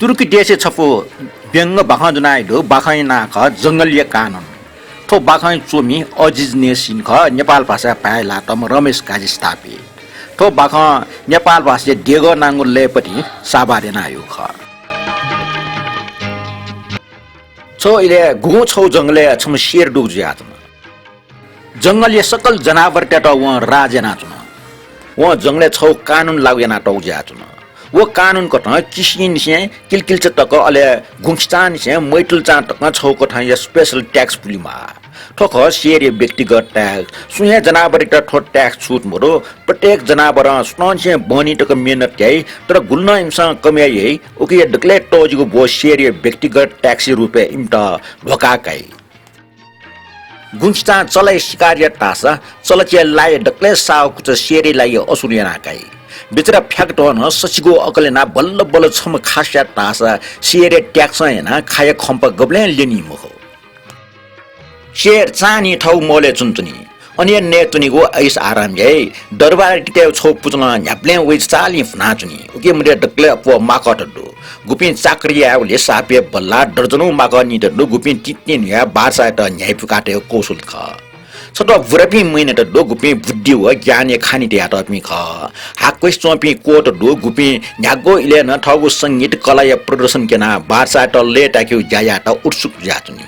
तुर्की देशे छपो व्यङ्ग बाखा जुनाइडो बाखाइ नाख जङ्गलीय कानुन थो बाखाइ चोमी अजिज नेसिन ख नेपाल भाषा पाएला तम रमेश काजी स्थापित थो बाखा नेपाल भाषा डेगो नाङ्गु लेपटी साबारे नायो ख छो इले गु छौ जङ्गले छम शेर डुग ज्यात जङ्गलीय सकल जनावर टेट व राजे नाचुन व जङ्गले छौ कानुन लागु ना टौ ज्याचुन वो कानुन को त किसिन से किलकिल तक अले गुंगस्तान से मैटल चा तक छौ को ठ स्पेशल टैक्स पुलिमा ठोक शेर व्यक्तिगत टैक्स सुहे जनावर त ठो टैक्स छूट मोरो प्रत्येक जनावर स्नन से बनी तक मेहनत त्याई तर गुल्न इमसा कमाई ओके डकले टोजको बो शेर व्यक्तिगत टैक्स रुपे इमता ढोकाकै गुंगस्तान चलै शिकार्य तासा चलचे लाय डकले साउ कुछ शेरी लाय असुरियाना kai बिचरा फ्याक्ट न सचिगो अकलेना बल्ल बल्ल छम खास्या तासा शेरे ट्याक्स हैन खाय खम्प गब्ले लेनी मो शेर चानी ठौ मोले चुन्तुनी अनि ने तुनीगो ऐस आराम गए दरबार टिते छौ पुजन न्याप्ले वे चाली फनाचुनी उके मरे डक्ले अप माकट दु गुपिन चाक्रियाले सापे बल्ला दर्जनौ माकनी दु गुपिन टिट्ने या बासा त न्याय पुकाटे कौशल ख छतो वरपी महिने त दो गुपी बुद्धि हो ज्ञान खानी ते आत अपनी ख हाक्वेस चोपी कोट दो गुपी न्यागो इले न ठगु संगीत कला या प्रदर्शन केना बासा त ले टाक्यु जाया त उत्सुक जाचुनी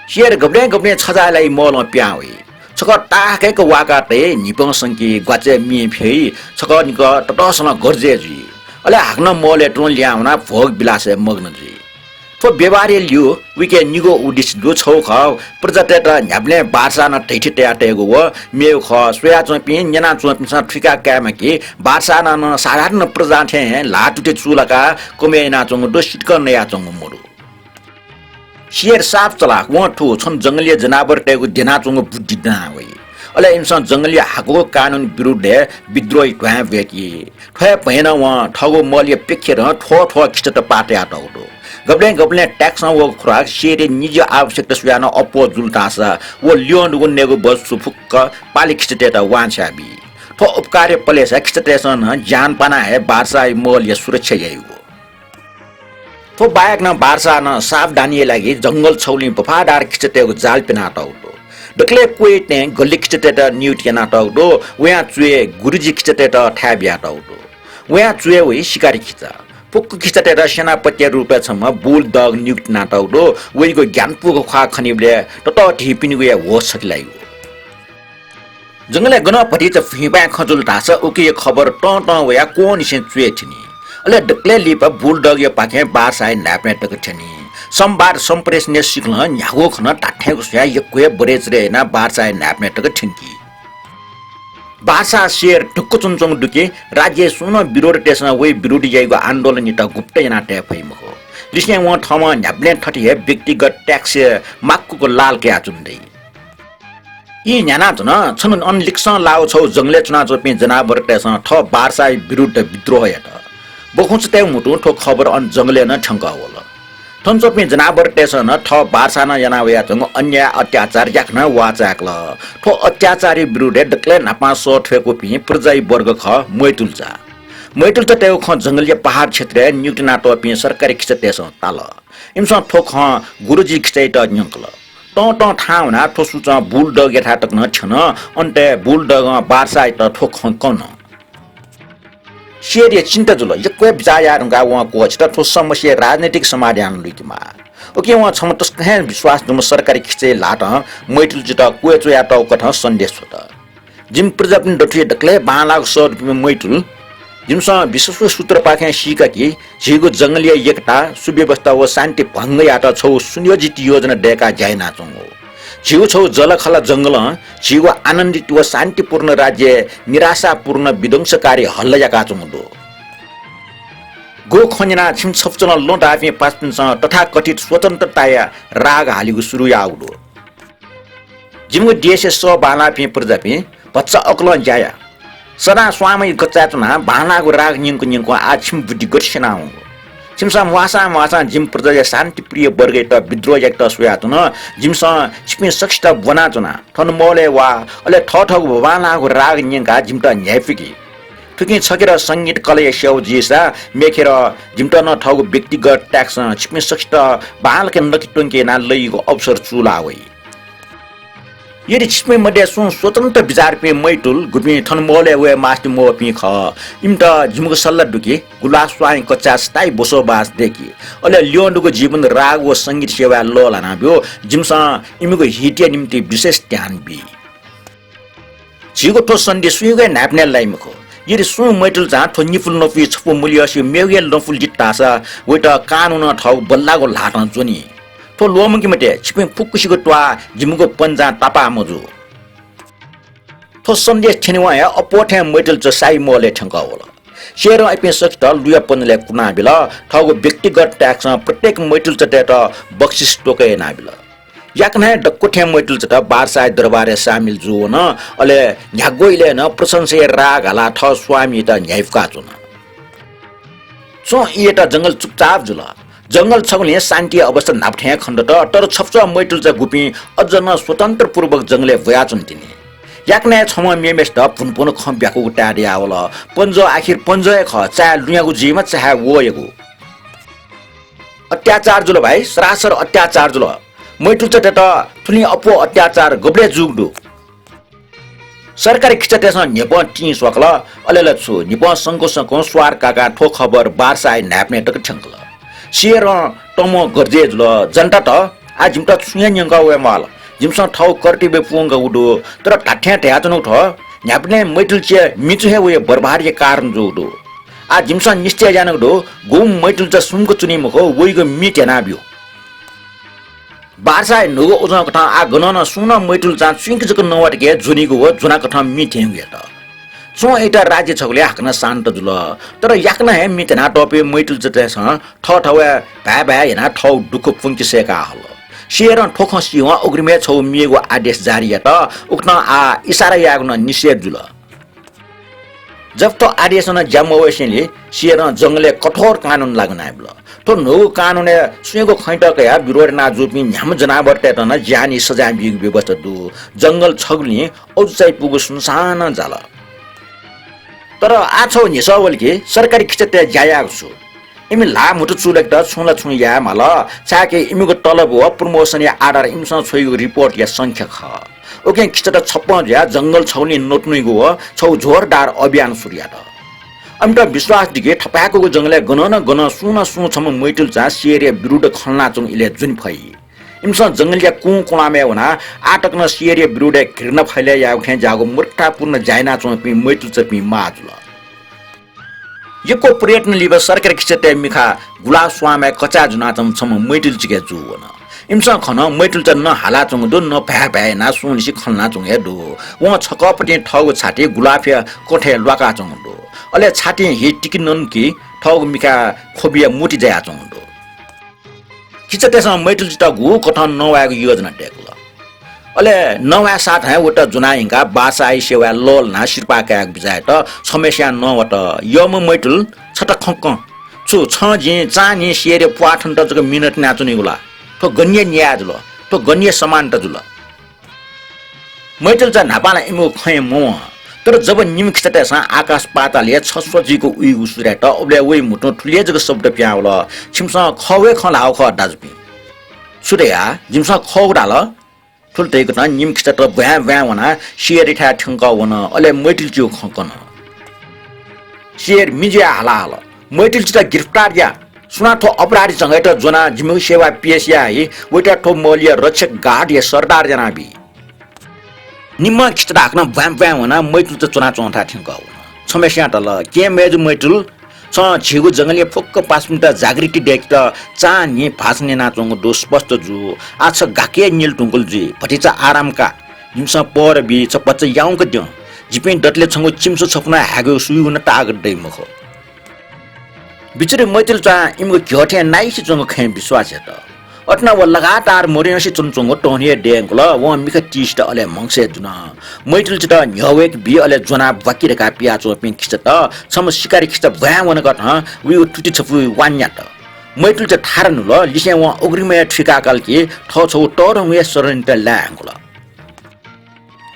शेर गब्ले गब्ले छजालाई मोल प्यावे छक ताकेको वाका ते निपङ संकी ग्वाचे मि फेइ छक निक तटसन गर्जे जी अले हाक्न मोले टोन ल्याउना भोग विलास मग्न जी तो व्यवहारे लियो विके निगो उदिस दो छौ ख प्रजाते त न्याब्ले बासा न ठैठी ट्याटेगो व मेउ ख सोया चोपि न्याना चोपि स ठिका कामा कि बासा न साधारण प्रजा थे लाटुटे चुलका कमेना चंग दो सिटक नया चंग मोरु शेर साफ चला व ठो छन जंगलीय जनावर टेगो देना चंग बुद्धि ना वइ अले इन्सान जंगलीय हागो कानुन विरुद्ध विद्रोही ट्वा वेकी ठय पहिना व ठगो मलिय पेखेर ठो ठो किष्ट पाटे आटौडो गब्ले गब्ले ट्याक्स वो खुराक शेरे निज आवश्यकता सुयान अपो जुलतासा वो लियोन गुन्नेगो बस सुफुक्क पालिक स्टेटा वान्छाबी ठो उपकार्य पलेसा किष्टेसन जान पाना है बारसा मोल या सुरक्षा यैगो तो बायक न बारसा न सावधानी लागि जंगल छौली पफादार किष्टेगो जाल पिनाटौडो डक्ले क्वेट ने गल्ली किष्टेटा न्यूट केनाटौडो वया चुए गुरुजी किष्टेटा ठ्याबियाटौडो वया चुए वे शिकारी खिचा पुक्क खिचटेर सेनापति रुपे छम बुल डग नियुक्त नाटौडो वेको ज्ञानपुको खा खनिबले तत ढिपिनिगो हो सकिलायो जंगले गनपति त फिबा खजुल तास उके खबर ट वया कोन से चुए थिनी अले डक्ले लिप बुल डग यो पाखे बारसाय नाप्ने तक थिनी समबार सम्प्रेस ने सिक्ल न्यागो खन टाठेको स्या यक्वे बरेज रे ना बारसाय नाप्ने तक थिनकी बासा शेर ढुक्क चुनचुङ डुके राज्य सुन विरोध टेसन वे विरोधी जाइगो आन्दोलन त गुप्त जना टे फैम हो लिस्ने व ठमा न्याब्ले ठठी हे व्यक्तिगत ट्याक्स माक्कुको लाल के आचुन्दै यी न्याना जन छन अनलिक्स लाउ छौ जंगले चुना जोपि जनावर टेसन ठ बारसा विरुद्ध विद्रोह हेत बखुच ते मुटु ठो खबर अन जंगले न ठंका होला थन्चोपि जनावर टेसन ठ बारसा न जना वया जंग अन्य अत्याचार याक्न वाचाक्ल ठो अत्याचारी विरुद्ध डक्ले नापा सो ठेको पि प्रजाई वर्ग ख मैटुलचा मैटुल त तेउ ख जंगलीय पहाड क्षेत्र नियुक्त नाटो पि सरकारी खिचतेस ताल इमस ठो ख गुरुजी खिचैट न्यंकल ट ठाउना ठो सुच बुल डग यथा तक न छन अन्ते बुल डग बारसा त ठो ख कन शेर चिन्ता जुल यक्वे बिजायारंगा व कोच त ठो समस्या राजनीतिक समाधान लुकिमा ओके व छम त कहे विश्वास दुम सरकारी खिचे लाट मैटुल जित कुएचो या त कथ सन्देश छ जिम प्रजापन डठे डक्ले बालाग सर मैटुल जिमस विश्व सूत्र पाखे सिका कि झिगो जंगलीय एकता सुव्यवस्था व शान्ति भंग या त छौ सुनियोजित योजना डेका जायना चंगो झिउ छौ जलखला जंगल झिउ आनन्दित व शान्तिपूर्ण राज्य निराशापूर्ण विध्वंसकारी हल्लाका चंगो गो खन्जना छिम छपचन लोट आफे पास्पिन्छ तथा कथित स्वतन्त्रताया राग हालिगु सुरु आउडो जिमगो देश स बाला पे प्रजापि बच्चा अक्ल जाया सदा स्वामी गच्चाचना बालागु राग निंको आछिम बुद्धि गछनाउ छिमसा वासा जिम प्रजा शान्ति प्रिय वर्ग त विद्रोह एक त सुयातन जिमसा छिपि सक्षता बनाचना थन मोले वा अले ठठगु बालागु राग निंका जिमता न्याफिकी ठुकी छकेर संगीत कले स्याउ जिसा मेखेर जिम्टन ठाउँको व्यक्तिगत ट्याक्स छिप्ने सकित बालके नकी टुङ्के ना लैको अवसर चुला होइ यदि छिप्मे मध्ये सु स्वतन्त्र विचार पे मैटुल गुपी थनमोले वे मास्ति मो पि ख इम्ट जिमुको सल्ला दुकी गुलास स्वाई कच्चा स्थायी बसोबास देखि अले लियोन्डुको जीवन राग व संगीत सेवा लोला नाब्यो जिमसा इमुको हिटिया निम्ति विशेष ध्यान बि जिगो ठो सन्डे सुयुगे नाप्ने लाइमखो यदि सु मैटुल जा ठो निफुल नफि छपो मूल्य सि मेगे नफुल जितासा वेटा कानुन ठाउ बल्लाको लाटन जोनी तो लोमकी मटे छिपे फुकुसीको ट्वा जिमुको पन्जा तापा मजु तो सन्देश छिनवा या अपोठे मैटल च साई मोले ठंका होला शेर आइपे सक्त लुया पनले कुना बिल ठगो व्यक्तिगत ट्याक्स प्रत्येक मैटल चटेट बक्सिस टोके ना बिल याकने डक्कोठे मैटल चट बारसाय दरबारे सामिल जु न अले न्यागोइले न प्रशंसे राग हला ठ स्वामी त न्याइफका चुन सो इएटा जंगल चुपचाप जुला जंगल छगले शान्ति अवस्था नाप्ठ्या खण्ड त तर छप्चा मैटुल च गुपी अझ न स्वतन्त्र पूर्वक जंगले भयाचुन तिनी याकने छम मेमेस त पुनपुन खम ब्याको टाडी आवल पन्जो आखिर पन्जय ख चा लुयाको जीमा चाहे वयको अत्याचार जुल भाइ सरासर अत्याचार जुल मैटुल च त थुनी अपो अत्याचार गब्ले जुगडु सरकारी खिचतेस नेप टी सकल अलेल छु निप संको संको स्वार काका ठो खबर बारसाय नाप्ने टक छंकल शेर टमो गर्जे जुल जनता त आ जिमटा सुया न्यंगा वे माल जिमसा ठाउ कर्टिबे पुंग उडो तर टाठ्या ट्याचनो ठ न्याप्ने मैटुल चे मिचु हे वे बर्बादे कारण जोडो आ जिमसा निश्चय जानको गुम मैटुल च सुमको चुनी मखो वइको मिटेना बियो बारसाय नुगो उजन कथा आ गनन सुन मैटुल चा चुइक जक नवटके जुनीको हो जुना कथा मिटेंगे त सो एटा राज्य छगले हाक्न शान्त जुल तर याक्न हे मिटेना टपे मैटुल चटेस ठ ठवे भा भा हेना ठौ दुख पुंकी सेका हल शेर ठोख सिवा उग्रिमे छौ मिएको आदेश जारी त उक्न आ इशारा याग्न निषेध जुल जब तो आदेश न जमवेशले शेर जंगले कठोर कानुन लाग्न आइबल तो नो कानुन सुएको खैटक या विरोध ना जुपी न्याम जनावर त न जानी सजाय बिग व्यवस्था दु जंगल छगली औचाइ पुगु सुनसान जाला तर आछौ निसवल के सरकारी खिचते जायाको छु इमी ला मुटु चुलेक त छुला छु या माल चाके इमीको तलब हो प्रमोसन या आधार इमसँग छोइको रिपोर्ट या संख्या ख ओके खिचते छप्प या जंगल छौनी नोट्नुइगो हो छौ जोरदार अभियान सुरु या त अमटा विश्वास दिगे ठपाको जंगले गन सुन छम मैटुल चा सिएरे विरुद्ध खल्ना छु इले जुन फै इमसँग जंगलिया कुकुलामे हुना आटकन सिएरे विरुद्ध घृणा फैले या उखे जागो मूर्खतापूर्ण जाइना छु पि मैटुल च पि माजुल यको पर्यटन लिबे सरकार खिचते मिखा गुलाब स्वामे कचा जुना छम मैटुल चिके जुवन इमसँग खन मैटुल च न हाला छु दु न भ्या भ्या ना सुनसी खल्ना छु हे दु व छकपटी ठगु छाटे गुलाफिया कोठे लका छु दु अले छाटे हि टिकिनन कि ठग मिखा खोबिया मुटी जाया छु दु खिचतेसँग मैटुल चिता गु कठन नवाएको योजना टेक्ल अले नवा साथ है वटा जुनाइका बासाई सेवा लोल ना शिरपा का बिजाय त समस्या नवट यम मैटुल छट खक छु छ जे चानी शेरे पाठन त जक मिनट नाचुनी गुला तो गन्य न्याय जुल तो गन्य समान त जुल मैटुल चा नापाला इमो खय मो तर जब निम खिचतेसँग आकाश पातालले छस्वजीको उइ उसुरे त ओले वइ मुटो ठुलिए जक शब्द प्याउल छिमसा खवे खलाउ ख दाजपि सुरेया जिमसा खौडाल ठुलतेको त निम खिचत भ्या भ्या वना शेर ठा ठंका वन अले मैटुल चिउ खकन शेर मिजिया हलाल मैटुल चिता गिरफ्तार या सुना थो अपराधी सँगै त जोना जिमु सेवा पिएसिया है वटा थो मलिया रक्षक गार्ड या सरदार जना बि निम्म खिचत राख्न भ्याम भ्याम वना मैटुल त चुना चौथा ठंका वन समस्या त ल के मेज मैटुल छ छिगु जंगले फोक्क 5 मिनेट जागृति देख्त चा नि भास्ने नाचोङ दो स्पष्ट जु आछ गाके नील टुंगल जी भटिचा आरामका हिमसा पर बि छ बच्चा याउङ क द्य जिपिन डटले छंगो चिम्सो छपना हागो सुयु हुन ताग दै मख बिचरे मैटुल चा इमको घटे नाइसी जंग खे विश्वास छ त अटना व लगातार मोरिनसी चुनचुङ टोनिए डेंगल व मिख टिस्ट अले मंगसे जुना मैटुल चिता न्यवेक बि अले जना बकिरका पियाचो पिन खिचत सम शिकारी खिच भयावन गत वी टुटी छपु वान्या त मैटुल च थारन ल लिसे व उग्रिमे ठिकाकल कि ठ छौ तर वे सरन त ल्याङ्गल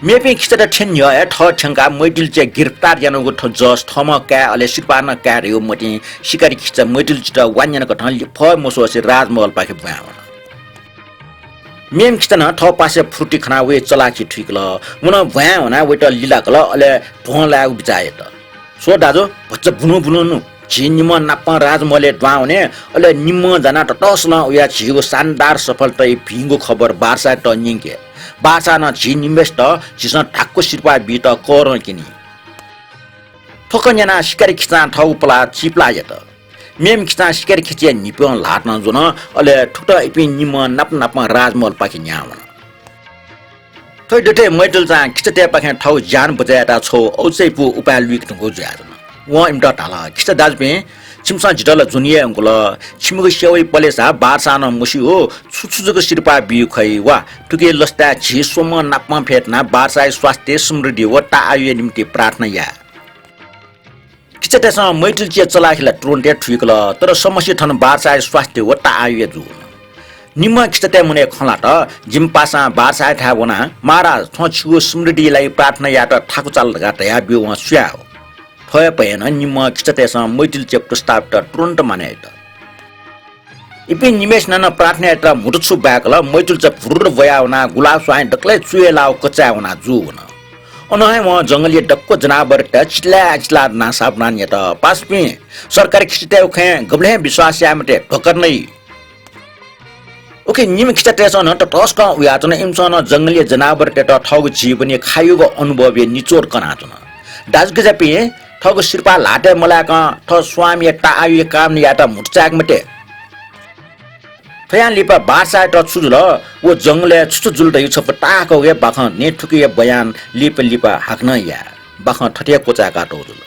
मेपी खिचेर ठेन है ठ ठेंगा मैटिल चाहिँ गिरफ्तार जनको ठ जस थम क्या अले सिरपान क्या रे मटी शिकारी खिच मैटिल चिट वान जनको ठ फ मोसो से राजमहल पाखे ब्यावन मेम खिचन ठ पासे फ्रुटी खना वे चलाकी ठिक ल मुन भया हुना वेट लीला कल अले ढों लाग बिचाए त सो दाजो भच्च बुनु बुनु झि निम नाप राजमहलले ड्वाउने अले निम जना टटसला उया झिगो शानदार सफलता भिंगो खबर बार्सा ट निके बासा न झि निमेस्ट झिस ठाक्को सिरपा बिट कर किनी ठोकन्याना शिकारी खिचा ठाउ पला चिपला यत मेम खिचा शिकारी खिचे निप्यो लाट्न जुन अले ठुट इपि निम नाप राजमहल पाखि न्यावन थै डटे मैटल जा खिचते पाखे ठाउ जान बजायता छौ औचैपु उपाय लुइक गो ज्याजन व इम डटाला खिच दाजबे छिमसा जिटल जुनिए अंकुल छिमगो सेवै पलेसा बारसान मुसी हो छुछुजको सिरपा बिउ खै वा टुके लस्ता झि सोम नापमा फेटना बारसाय स्वास्थ्य समृद्धि वटा आयु निम्ति प्रार्थना या किचटेसँग मैटिल चिया चलाखिला ट्रोन्टे ठुइकल तर समस्या ठन बारसाय स्वास्थ्य वटा आयु जु निम्म किचटे मुने खला त जिम्पासा बारसाय ठा बना महाराज छछु समृद्धिलाई प्रार्थना या त ठाकु चाल गाटा या बिउ वा सुया थय पयन निम्म किचटेसँग मैटिल चिया प्रस्ताव त ट्रोन्ट माने त इपि निमेश नन प्रार्थना त मुटछु ब्याकल मैटिल च फुर भयाउना गुलाब स्वाइन डक्लै चुए लाउ कचाउना जुन अनहै म जंगली डक्को जनावर त चिला ना साबनान या त पासपि सरकारी खिचटे खे गबले विश्वास यामटे ठोकर नै ओके निम खिचटेसन त टस्क उयाचन इमसन जंगली जनावर त ठग जीवनी खायुको अनुभव निचोर कनाचन दाजके जापि ठग सिरपा लाटे मलाक ठ स्वामी टा आयु काम या त मुटचाक मटे फयान लिपा बासा त छुजुल वो जंगले छुछु जुल दै छ पटाक वे बाख ने ठुके बयान लिपा हाक्न या बाख ठठे कोचा काटो जुल